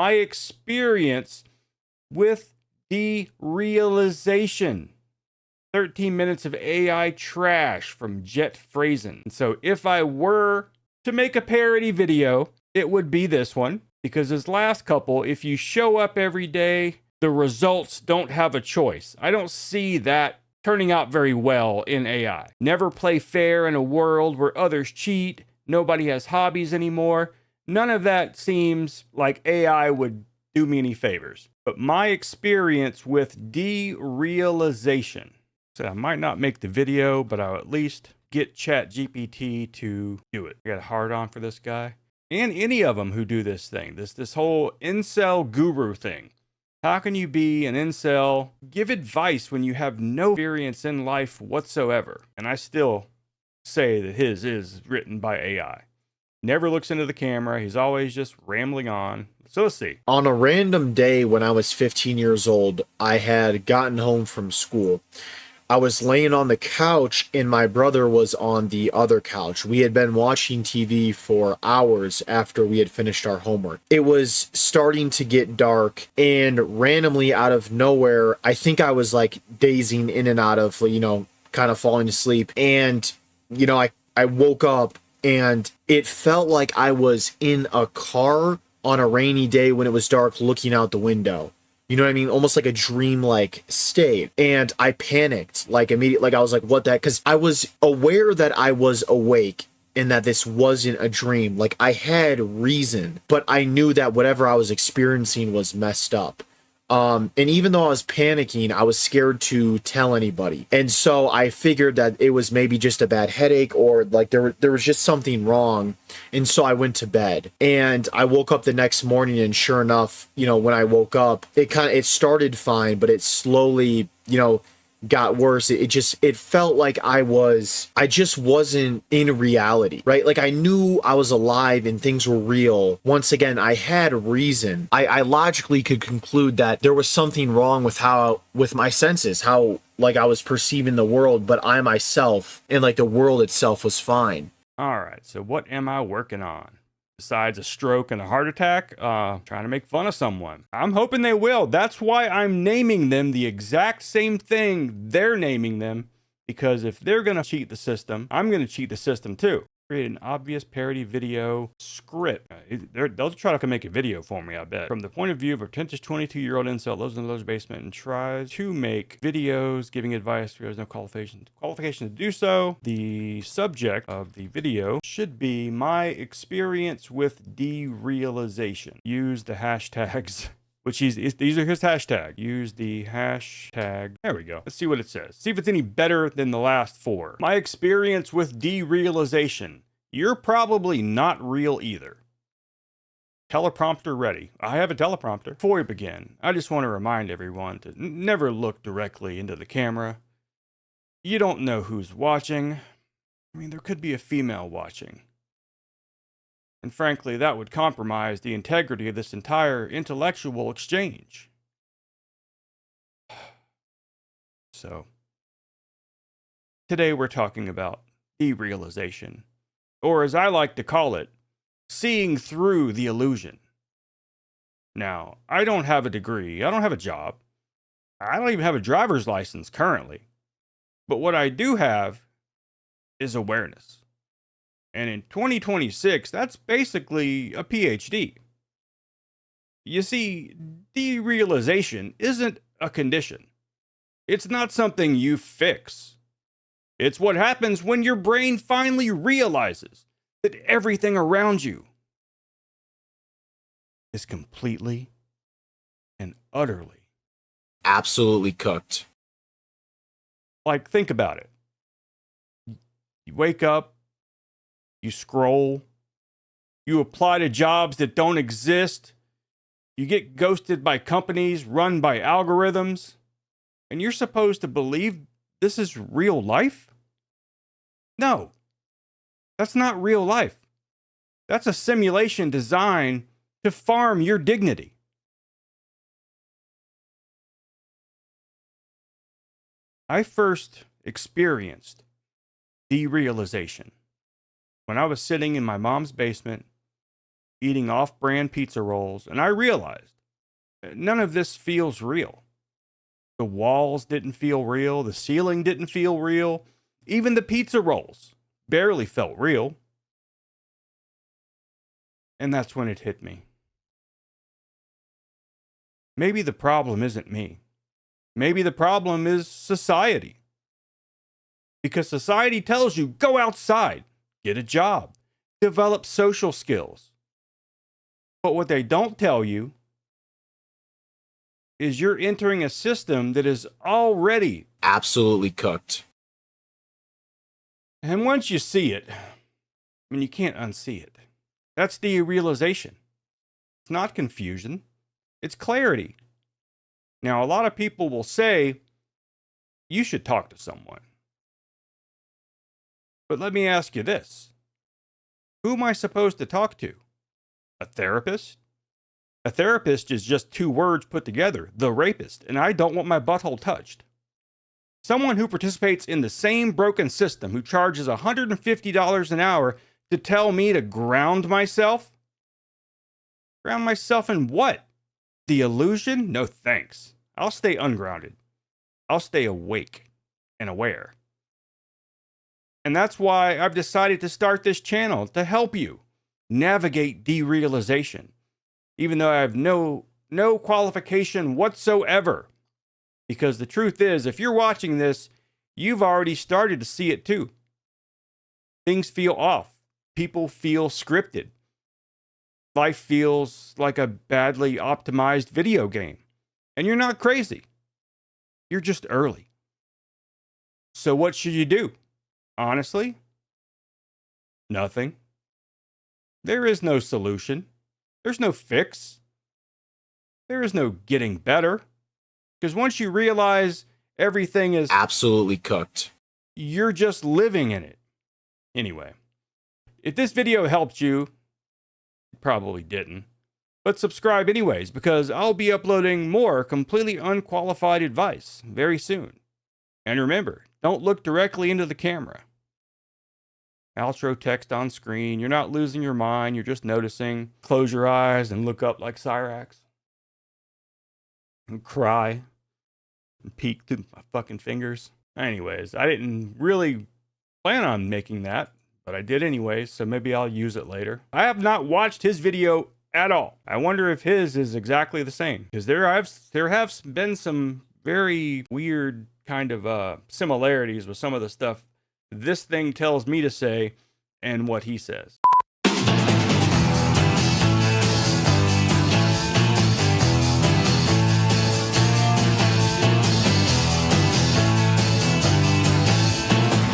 my experience with Derealization. 13 minutes of AI trash from Jet Phrasen. So if I were to make a parody video, it would be this one, because his last couple, if you show up every day, the results don't have a choice. I don't see that turning out very well in AI. Never play fair in a world where others cheat. Nobody has hobbies anymore. None of that seems like AI would do me any favors. But my experience with Derealization. So I might not make the video, but I'll at least get ChatGPT to do it. I got a hard on for this guy. And any of them who do this thing. This whole incel guru thing. How can you be an incel? Give advice when you have no experience in life whatsoever. And I still say that his is written by AI. Never looks into the camera. He's always just rambling on. So let's see. On a random day when I was 15 years old, I had gotten home from school. I was laying on the couch and my brother was on the other couch. We had been watching TV for hours after we had finished our homework. It was starting to get dark, and randomly out of nowhere, I think I was like dazing in and out of, kind of falling asleep. And, I woke up and it felt like I was in a car on a rainy day when it was dark looking out the window. You know what I mean? Almost like a dream-like state. And I panicked, immediately. I was like, what the heck? Because I was aware that I was awake and that this wasn't a dream. I had reason, but I knew that whatever I was experiencing was messed up. And even though I was panicking, I was scared to tell anybody. And so I figured that it was maybe just a bad headache, or there was just something wrong. And so I went to bed, and I woke up the next morning, and sure enough, when I woke up, it started fine, but it slowly, got worse. It felt like I just wasn't in reality, right? I knew I was alive and things were real. Once again, I had reason. I logically could conclude that there was something wrong with my senses, how I was perceiving the world, but I myself and the world itself was fine. All right, so what am I working on? Besides a stroke and a heart attack, trying to make fun of someone. I'm hoping they will. That's why I'm naming them the exact same thing they're naming them. Because if they're going to cheat the system, I'm going to cheat the system too. Create an obvious parody video script. They'll try to make a video for me, I bet. From the point of view of a pretentious 22-year-old incel lives in another's basement and tries to make videos giving advice. There's no qualification to do so. The subject of the video should be my experience with Derealization. Use the hashtags. These are his hashtag. Use the hashtag. There we go. Let's see what it says. See if it's any better than the last four. My experience with Derealization. You're probably not real either. Teleprompter ready. I have a teleprompter. Before we begin, I just want to remind everyone to never look directly into the camera. You don't know who's watching. There could be a female watching. And frankly, that would compromise the integrity of this entire intellectual exchange. So, today we're talking about Derealization, or as I like to call it, seeing through the illusion. Now, I don't have a degree, I don't have a job, I don't even have a driver's license currently. But what I do have is awareness. And in 2026, that's basically a PhD. You see, derealization isn't a condition. It's not something you fix. It's what happens when your brain finally realizes that everything around you is completely and utterly absolutely cooked. Think about it. You wake up, you scroll, you apply to jobs that don't exist, you get ghosted by companies run by algorithms, and you're supposed to believe this is real life? No, that's not real life. That's a simulation designed to farm your dignity. I first experienced derealization when I was sitting in my mom's basement eating off-brand pizza rolls, and I realized none of this feels real. The walls didn't feel real, the ceiling didn't feel real, even the pizza rolls barely felt real. And that's when it hit me. Maybe the problem isn't me. Maybe the problem is society. Because society tells you, go outside, get a job, develop social skills. But what they don't tell you is you're entering a system that is already absolutely cooked. And once you see it, you can't unsee it. That's derealization. It's not confusion. It's clarity. Now, a lot of people will say, you should talk to someone. But let me ask you this. Who am I supposed to talk to? A therapist? A therapist is just two words put together, the rapist, and I don't want my butthole touched. Someone who participates in the same broken system, who charges $150 an hour to tell me to ground myself? Ground myself in what? The illusion? No thanks. I'll stay ungrounded. I'll stay awake and aware. And that's why I've decided to start this channel, to help you navigate derealization, even though I have no qualification whatsoever. Because the truth is, if you're watching this, you've already started to see it too. Things feel off. People feel scripted. Life feels like a badly optimized video game. And you're not crazy. You're just early. So what should you do? Honestly, nothing. There is no solution. There's no fix. There is no getting better. Because once you realize everything is absolutely cooked, you're just living in it. Anyway, if this video helped you, it probably didn't. But subscribe anyways, because I'll be uploading more completely unqualified advice very soon. And remember, don't look directly into the camera. Outro text on screen. You're not losing your mind. You're just noticing. Close your eyes and look up like Cyrax. And cry. And peek through my fucking fingers. Anyways, I didn't really plan on making that, but I did anyways, so maybe I'll use it later. I have not watched his video at all. I wonder if his is exactly the same, because there have been some very weird kind of similarities with some of the stuff this thing tells me to say and what he says.